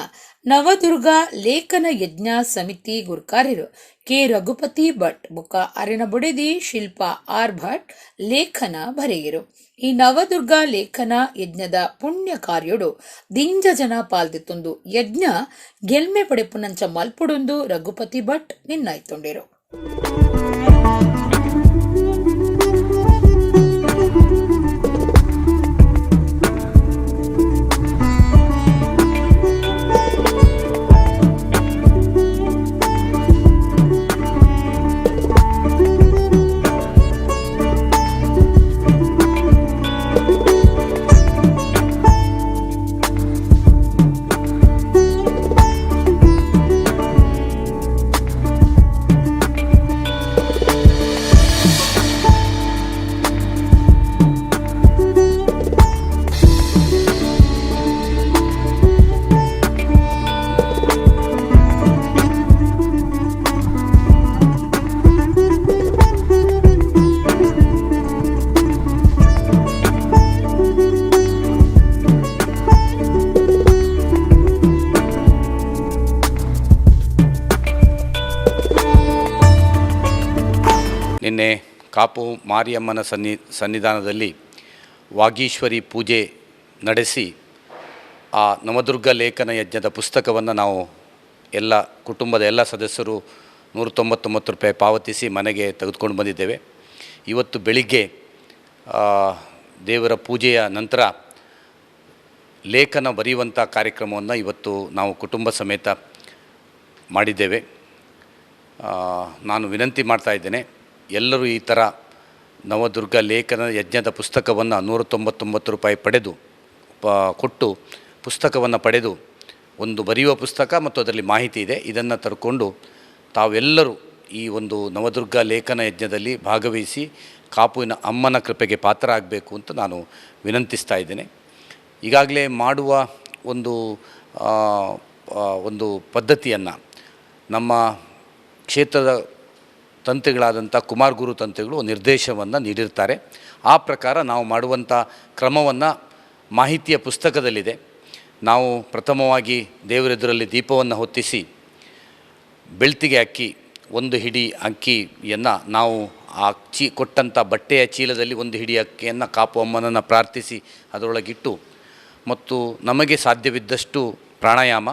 ನವದುರ್ಗ ಲೇಖನ ಯಜ್ಞ ಸಮಿತಿ ಗುರ್ಕಾರ್ಯರು ಕೆ ರಘುಪತಿ ಭಟ್ ಬೊಕ್ಕ ಅರೆನ ಬೊಡೆದಿ ಶಿಲ್ಪಾ ಆರ್ ಭಟ್ ಲೇಖನ ಬರೆಯಿರು. ಈ ನವದುರ್ಗ ಲೇಖನ ಯಜ್ಞದ ಪುಣ್ಯ ಕಾರ್ಯೋಡು ದಿಂಜ ಜನ ಪಾಲ್ದಿತ್ತೊಂದು ಯಜ್ಞ ಗೆಲ್ಮೆ ಪಡೆಪುನಂಚ ಮಲ್ಪುಡೊಂದು ರಘುಪತಿ ಭಟ್ ನಿನ್ನಾಯ್ತೊಂಡೆರು. ಮೊನ್ನೆ ಕಾಪು ಮಾರಿಯಮ್ಮನ ಸನ್ನಿಧಾನದಲ್ಲಿ ವಾಗೀಶ್ವರಿ ಪೂಜೆ ನಡೆಸಿ ಆ ನವದುರ್ಗ ಲೇಖನ ಯಜ್ಞದ ಪುಸ್ತಕವನ್ನು ನಾವು ಎಲ್ಲ ಕುಟುಂಬದ ಎಲ್ಲ ಸದಸ್ಯರು 199 ರೂಪಾಯಿ ಪಾವತಿಸಿ ಮನೆಗೆ ತೆಗೆದುಕೊಂಡು ಬಂದಿದ್ದೇವೆ. ಇವತ್ತು ಬೆಳಿಗ್ಗೆ ದೇವರ ಪೂಜೆಯ ನಂತರ ಲೇಖನ ಬರೆಯುವಂಥ ಕಾರ್ಯಕ್ರಮವನ್ನು ಇವತ್ತು ನಾವು ಕುಟುಂಬ ಸಮೇತ ಮಾಡಿದ್ದೇವೆ. ನಾನು ವಿನಂತಿ ಮಾಡ್ತಾ ಇದ್ದೇನೆ, ಎಲ್ಲರೂ ಈ ಥರ ನವದುರ್ಗ ಲೇಖನ ಯಜ್ಞದ ಪುಸ್ತಕವನ್ನು 199 ರೂಪಾಯಿ ಕೊಟ್ಟು ಪುಸ್ತಕವನ್ನು ಪಡೆದು ಒಂದು ಬರೆಯುವ ಪುಸ್ತಕ ಮತ್ತು ಅದರಲ್ಲಿ ಮಾಹಿತಿ ಇದೆ, ಇದನ್ನು ತರ್ಕೊಂಡು ತಾವೆಲ್ಲರೂ ಈ ಒಂದು ನವದುರ್ಗ ಲೇಖನ ಯಜ್ಞದಲ್ಲಿ ಭಾಗವಹಿಸಿ ಕಾಪುವಿನ ಅಮ್ಮನ ಕೃಪೆಗೆ ಪಾತ್ರ ಆಗಬೇಕು ಅಂತ ನಾನು ವಿನಂತಿಸ್ತಾ ಇದ್ದೇನೆ. ಈಗಾಗಲೇ ಮಾಡುವ ಒಂದು ಪದ್ಧತಿಯನ್ನು ನಮ್ಮ ಕ್ಷೇತ್ರದ ತಂತ್ರಿಗಳಾದಂಥ ಕುಮಾರ್ ಗುರು ತಂತ್ರಿಗಳು ನಿರ್ದೇಶವನ್ನು ನೀಡಿರ್ತಾರೆ. ಆ ಪ್ರಕಾರ ನಾವು ಮಾಡುವಂಥ ಕ್ರಮವನ್ನು ಮಾಹಿತಿಯ ಪುಸ್ತಕದಲ್ಲಿದೆ. ನಾವು ಪ್ರಥಮವಾಗಿ ದೇವರೆದುರಲ್ಲಿ ದೀಪವನ್ನು ಹೊತ್ತಿಸಿ ಬೆಳ್ತಿಗೆ ಅಕ್ಕಿ 1 ಹಿಡಿ ಅಕ್ಕಿಯನ್ನು ನಾವು ಆ ಕೊಟ್ಟಂಥ ಬಟ್ಟೆಯ ಚೀಲದಲ್ಲಿ 1 ಹಿಡಿ ಅಕ್ಕಿಯನ್ನು ಕಾಪು ಅಮ್ಮನನ್ನು ಪ್ರಾರ್ಥಿಸಿ ಅದರೊಳಗಿಟ್ಟು ಮತ್ತು ನಮಗೆ ಸಾಧ್ಯವಿದ್ದಷ್ಟು ಪ್ರಾಣಾಯಾಮ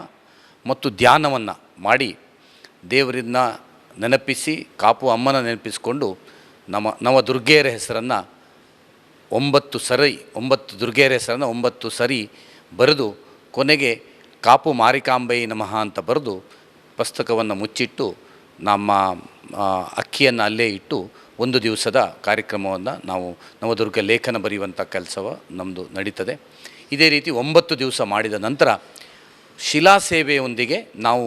ಮತ್ತು ಧ್ಯಾನವನ್ನು ಮಾಡಿ ದೇವರನ್ನ ನೆನಪಿಸಿ ಕಾಪು ಅಮ್ಮನ ನೆನಪಿಸಿಕೊಂಡು ನವದುರ್ಗೆಯರ ಹೆಸರನ್ನು 9 ದುರ್ಗೆಯರ ಹೆಸರನ್ನು 9 ಸರಿ ಬರೆದು ಕೊನೆಗೆ ಕಾಪು ಮಾರಿಕಾಂಬೈ ನಮಃ ಅಂತ ಬರೆದು ಪುಸ್ತಕವನ್ನು ಮುಚ್ಚಿಟ್ಟು ನಮ್ಮ ಅಕ್ಕಿಯನ್ನು ಅಲ್ಲೇ ಇಟ್ಟು 1 ದಿವಸದ ಕಾರ್ಯಕ್ರಮವನ್ನು ನಾವು ನವದುರ್ಗ ಲೇಖನ ಬರೆಯುವಂಥ ಕೆಲಸವ ನಮ್ಮದು ನಡೀತದೆ. ಇದೇ ರೀತಿ 9 ದಿವಸ ಮಾಡಿದ ನಂತರ ಶಿಲಾ ಸೇವೆಯೊಂದಿಗೆ ನಾವು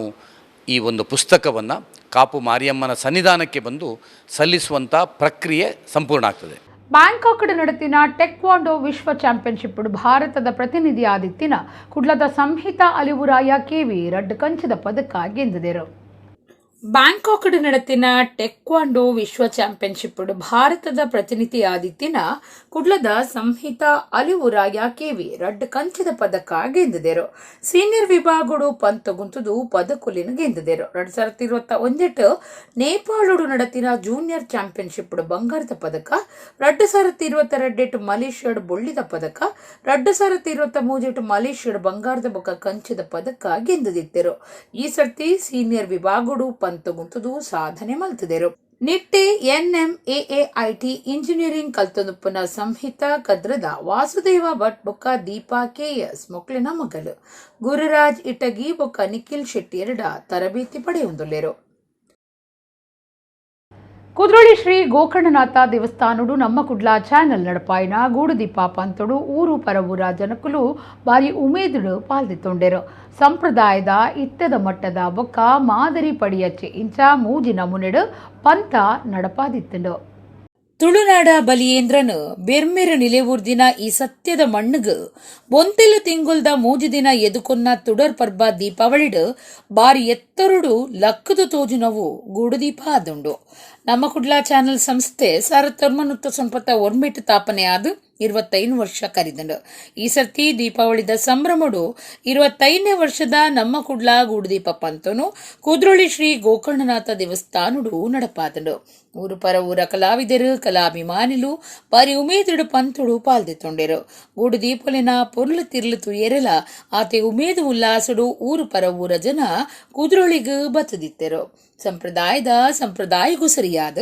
ಈ ಒಂದು ಪುಸ್ತಕವನ್ನು ಕಾಪು ಮಾರಿಯಮ್ಮನ ಸನ್ನಿಧಾನಕ್ಕೆ ಬಂದು ಸಲ್ಲಿಸುವಂಥ ಪ್ರಕ್ರಿಯೆ ಸಂಪೂರ್ಣ ಆಗ್ತದೆ. ಬ್ಯಾಂಕಾಕ್ ನಡತಿನ ಟೆಕ್ವಾಂಡೋ ವಿಶ್ವ ಚಾಂಪಿಯನ್ಶಿಪ್ ಭಾರತದ ಪ್ರತಿನಿಧಿ ಆದಿತ್ತಿನ ಕುಡ್ಲದ ಸಂಹಿತಾ ಅಲಿವುರಾಯ ಕೆವಿ ರಡ್ಡು ಕಂಚಿದ ಪದಕ ಗೆದ್ದಿದರು. ಬ್ಯಾಂಕಾಕ್ ನಡತಿನ ಟೆಕ್ವಾಂಡೋ ವಿಶ್ವ ಚಾಂಪಿಯನ್ಶಿಪ್ ಭಾರತದ ಪ್ರತಿನಿಧಿ ಆದಿತ್ತಿನ ಕುಡ್ಲದ ಸಂಹಿತಾ ಅಲಿವುರಾಯ ಕೆವಿ ರಡ್ಡು ಕಂಚಿದ ಪದಕ ಗೆದ್ದಿದರು. ಸೀನಿಯರ್ ವಿಭಾಗಡು ಪಂತಗುಂತುದು ಪದಕುಲಿನ ಗೆದ್ದಿದರು. 2021 ನೇಪಾಳಡು ನಡತಿನ ಜೂನಿಯರ್ ಚಾಂಪಿಯನ್ಶಿಪ್ ಬಂಗಾರದ ಪದಕ, 2022 ಮಲೇಷ್ಯಾಡ್ ಬೊಳ್ಳಿದ ಪದಕ, 2023 ಮಲೇಷ್ಯಾಡ್ ಬಂಗಾರದ ಬೊಕ್ಕ ಕಂಚಿದ ಪದಕ ಗೆದ್ದಿದ್ದರು. ಈ ಸರ್ತಿ ಸೀನಿಯರ್ ವಿಭಾಗಡು ಪಂತಗುಂತುದು ಸಾಧನೆ ಮಲ್ತಿದರು. ನಿಟ್ಟೆ NMAAIT ಇಂಜಿನಿಯರಿಂಗ್ ಕಲ್ತನುಪ್ಪನ ಸಂಹಿತಾ ಕದ್ರದ ವಾಸುದೇವ ಭಟ್ ಬೊಕ್ಕ ದೀಪಾ KS ಮೊಕ್ಲಿನ ಮಗಲು ಗುರುರಾಜ್ ಇಟಗಿ ಬೊಕ್ಕ ನಿಖಿಲ್ ಶೆಟ್ಟಿ ತರಬೇತಿ ಪಡೆಯೊಂದುಲ್ಲೆರು. ಕುದ್ರೋಳಿ ಶ್ರೀ ಗೋಕರ್ಣನಾಥ ದೇವಸ್ಥಾನಡು ನಮ್ಮ ಕುಡ್ಲ ಚಾನಲ್ ನಡಪಾಯಿನ ಗೂಡು ದೀಪ ಪಂತಡು ಊರು ಪರವೂರ ಜನಕುಲು ಬಾರಿ ಉಮೇದುಡು ಪಾಲ್ದಿತ್ತೊಂಡೆರು. ಸಂಪ್ರದಾಯದ ಇತ್ತದ ಮಟ್ಟದ ಬೊಕ್ಕ ಮಾದರಿ ಪಡಿಯಚ್ಚೆ ಇಂಚ ಮೂಜಿ ನಮೂನೆಡು ಪಂತ ನಡಪಾದಿತ್ತಂಡು. ತುಳುನಾಡ ಬಲಿಯೇಂದ್ರನು ಬೆರ್ಮೆರು ನಿಲೆವೂರ್ದಿನ ಈ ಸತ್ಯದ ಮಣ್ಣುಗು ಬೊಂತೆಲು ತಿಂಗುಲ್ದ 3 ದಿನ ಎದುಕೊನ್ನ ತುಡರ್ ಪರ್ಬ ದೀಪಾವಳಿಡು ಬಾರಿ ಎತ್ತರುಡು ಲಕ್ಕದು ತೋಜುನವು ಗೂಡುದೀಪ ಆದುಂಡು. ನಮ್ಮ ಕುಡ್ಲ ಚಾನಲ್ ಸಂಸ್ಥೆ 1999 ತಾಪನೆ ಆದು 25 ವರ್ಷ ಕರಿದಂಡು. ಈ ಸರ್ತಿ ದೀಪಾವಳಿದ ಸಂಭ್ರಮಡು 25ನೇ ವರ್ಷದ ನಮ್ಮ ಕುಡ್ಲ ಗೂಡುದೀಪ ಪಂತನು ಕುದ್ರೋಳಿ ಶ್ರೀ ಗೋಕರ್ಣನಾಥ ದೇವಸ್ಥಾನಡು ನಡಪಾದಂಡು. ಊರು ಪರ ಊರ ಕಲಾವಿದರು ಕಲಾಭಿಮಾನಿಲು ಬಾರಿ ಉಮೇದುಡು ಪಂತುಡು ಪಾಲ್ದಿತ್ತೊಂಡೆರು. ಗೂಡು ದೀಪಲಿನ ಪೊರ್ಲು ತಿರ್ಲು ಏರಲ ಆತೆ ಉಮೇದು ಉಲ್ಲಾಸಡು ಊರು ಪರ ಊರ ಜನ ಕುದ್ರೋಳಿಗೂ ಬತ್ತದಿತ್ತರು. ಸಂಪ್ರದಾಯಗೂ ಸರಿಯಾದ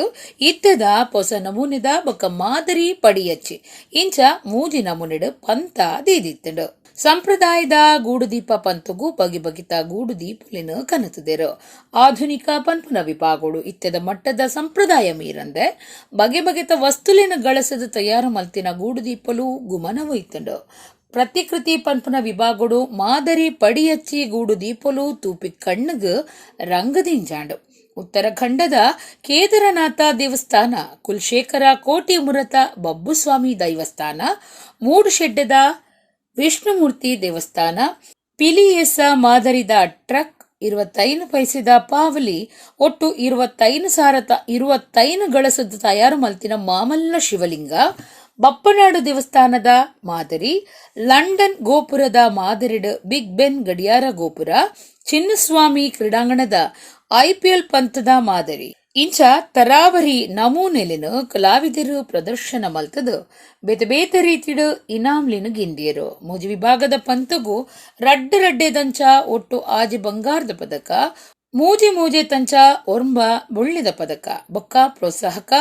ಇತ್ತದ ಹೊಸ ನಮೂನೆದ ಬೊಕ್ಕ ಮಾದರಿ ಪಡಿಯಚ್ಚಿ ಇಂಚ ಮೂಜಿ ನಮೂನೆಡು ಪಂತ ದೀದಿತ್ತಡು. ಸಂಪ್ರದಾಯದ ಗೂಡುದೀಪ ಪಂತುಗೂ ಬಗೆಬಗಿತ ಗೂಡು ದೀಪಲಿನ ಕನತುದೆರು. ಆಧುನಿಕ ಪಂಪುನ ವಿಭಾಗಗಳು ಇತ್ತದ ಮಟ್ಟದ ಸಂಪ್ರದಾಯ ಮೀರಂದೆ ಬಗೆಬಗೆತ ವಸ್ತುಲಿನ ಗಳಸದ ತಯಾರು ಮಲ್ತಿನ ಗೂಡು ದೀಪಲು ಗುಮನವು ಇತ್ತಂಡು. ಪ್ರತಿಕೃತಿ ಪಂಪುನ ವಿಭಾಗಗಳು ಮಾದರಿ ಪಡಿಯಚ್ಚಿ ಗೂಡು ದೀಪಲು ತೂಪಿ ಕಣ್ಣುಗು ರಂಗದಿಂಜಾಂಡು. ಉತ್ತರಾಖಂಡದ ಕೇದಾರನಾಥ ದೇವಸ್ಥಾನ, ಕುಲಶೇಖರ ಕೋಟಿ ಮುರತ ಬಬ್ಬುಸ್ವಾಮಿ ದೈವಸ್ಥಾನ, ಮೂಡುಶೆಡ್ಡದ ವಿಷ್ಣುಮೂರ್ತಿ ದೇವಸ್ಥಾನ, ಪಿಲಿಯೇಸ ಮಾದರಿದ ಟ್ರಕ್, 25 ಪೈಸೆದ ಪಾವಲಿ, ಒಟ್ಟು 25 ಗಳಸದ ತಯಾರು ಮಲ್ತಿನ ಮಾಮಲ್ಲ ಶಿವಲಿಂಗ, ಬಪ್ಪನಾಡು ದೇವಸ್ಥಾನದ ಮಾದರಿ, ಲಂಡನ್ ಗೋಪುರದ ಮಾದರಿಡ್ ಬಿಗ್ ಬೆನ್ ಗಡಿಯಾರ ಗೋಪುರ, ಚಿನ್ನಸ್ವಾಮಿ ಕ್ರೀಡಾಂಗಣದ IPL ಪಂಥದ ಮಾದರಿ, ಇಂಚ ತರಾವರಿ ನಮೂನೆಲಿನ ಕಲಾವಿದರು ಪ್ರದರ್ಶನ ಮಲ್ತದು ಬೇತೆ ಬೇತೆ ರೀತಿಡು ಇನಾಮ್ಲಿನ ಗಿಂಡಿಯರು ಮೂಜಿ ವಿಭಾಗದ ಪಂತಗೂ ರಡ್ಡೆದಂಚ ಒಟ್ಟು ಆಜಿ ಬಂಗಾರದ ಪದಕ ಮೂಜೆ ತಂಚ ಒರ್ಂಬ ಬುಳ್ಳಿದ ಪದಕ ಬೊಕ್ಕ ಪ್ರೋತ್ಸಾಹಕ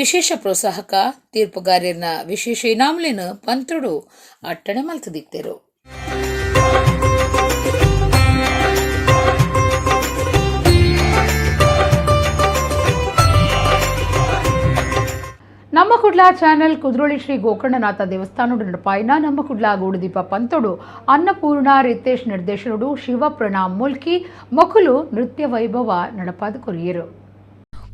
ವಿಶೇಷ ಪ್ರೋತ್ಸಾಹಕ ತೀರ್ಪುಗಾರನ ವಿಶೇಷ ಇನಾಮ್ಲಿನ ಪಂತಡು ಅಟ್ಟಣೆ ಮಲ್ತದಿತ್ತರು. ನಮ್ಮ ಕುಡ್ಲ ಚಾನೆಲ್ ಕುದ್ರೋಳಿ ಶ್ರೀ ಗೋಕರ್ಣನಾಥ ದೇವಸ್ಥಾನಡು ನಡಪಾಯಿನ ನಮ್ಮ ಕುಡ್ಲ ಗೂಡುದೀಪ ಪಂತೋಡು ಅನ್ನಪೂರ್ಣ ರಿತೇಶ್ ನಿರ್ದೇಶನಡು ಶಿವ ಪ್ರಣಾಮ್ ಮುಲ್ಕಿ ಮಕ್ಕಳು ನೃತ್ಯ ವೈಭವ ನಡಪಾದ ಕೊರಿಯರು.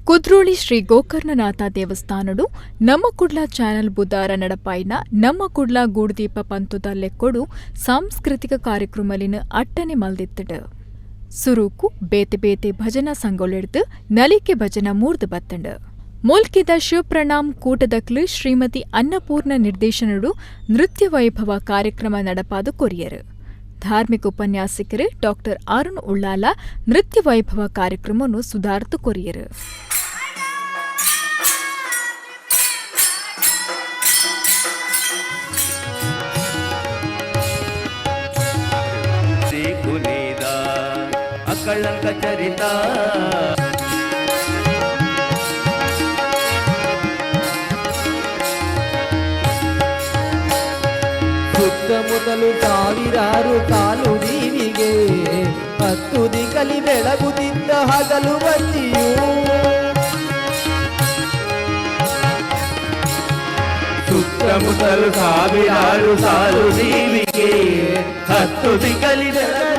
ಕುದ್ರೋಳಿ ಶ್ರೀ ಗೋಕರ್ಣನಾಥ ದೇವಸ್ಥಾನಡು ನಮ್ಮ ಕುಡ್ಲ ಚಾನೆಲ್ ಬುಧಾರ ನಡಪಾಯಿನ ನಮ್ಮ ಕುಡ್ಲ ಗೂಡುದೀಪ ಪಂತುದ ಲೆಕ್ಕೊಡು ಸಾಂಸ್ಕೃತಿಕ ಕಾರ್ಯಕ್ರಮಲಿನ ಅಟ್ಟನೆ ಮಲ್ದಿತ್ತಡು. ಸುರೂಕು ಬೇತೆ ಬೇತೆ ಭಜನಾ ಸಂಗೊಳೆಡ್ದು ನಲಿಕೆ ಭಜನ ಮೂರ್ದು ಬತ್ತಂಡು. ಮುಲ್ಕಿದ ಶಿವಪ್ರಣಾಮ್ ಕೂಟದಕ್ಲು ಶ್ರೀಮತಿ ಅನ್ನಪೂರ್ಣ ನಿರ್ದೇಶನಡು ನೃತ್ಯ ವೈಭವ ಕಾರ್ಯಕ್ರಮ ನಡಪಾದ ಕೊರಿಯರು. ಧಾರ್ಮಿಕ ಉಪನ್ಯಾಸಕರು ಡಾಕ್ಟರ್ ಅರುಣ್ ಉಳ್ಳಾಲ ನೃತ್ಯ ವೈಭವ ಕಾರ್ಯಕ್ರಮವನ್ನು ಸುಧಾರ್ತು ಕೊರಿಯರು. ಸುತ್ತಮುತ್ತಲು ಸಾವಿರಾರು ಕಾಲು ದೀವಿಗೆ ಹತ್ತು ದಿಕ್ಕಲಿ ಬೆಳಗುತ್ತಿದ್ದ ಹಗಲು ಬತ್ತಿಯು ಸುತ್ತಮುತ್ತಲು ಸಾವಿರಾರು ಸಾಲು ದೀವಿಗೆ ಹತ್ತು ದಿಕ್ಕಲಿ ಬೆಳಗ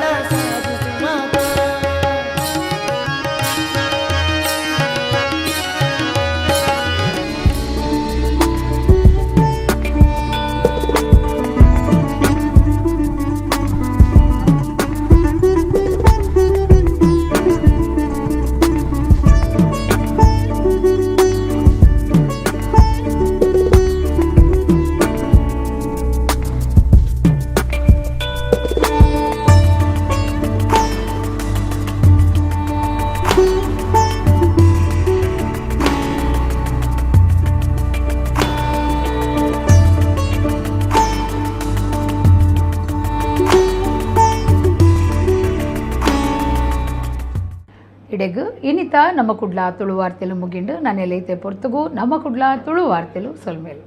ಇಡೆಗು ಇನ್ನಿತ ನಮ್ಮ ಕುಡ್ಲ ತುಳು ವಾರ್ತೆಲು ಮುಗಿಂಡು ನಾನು ಎಲ್ಲೈತೆ ಪೊರ್ತುಗು ನಮ್ಮ ಕುಡ್ಲ ತುಳು ವಾರ್ತೆಲು ಸೊಲ್ಮೇಲು.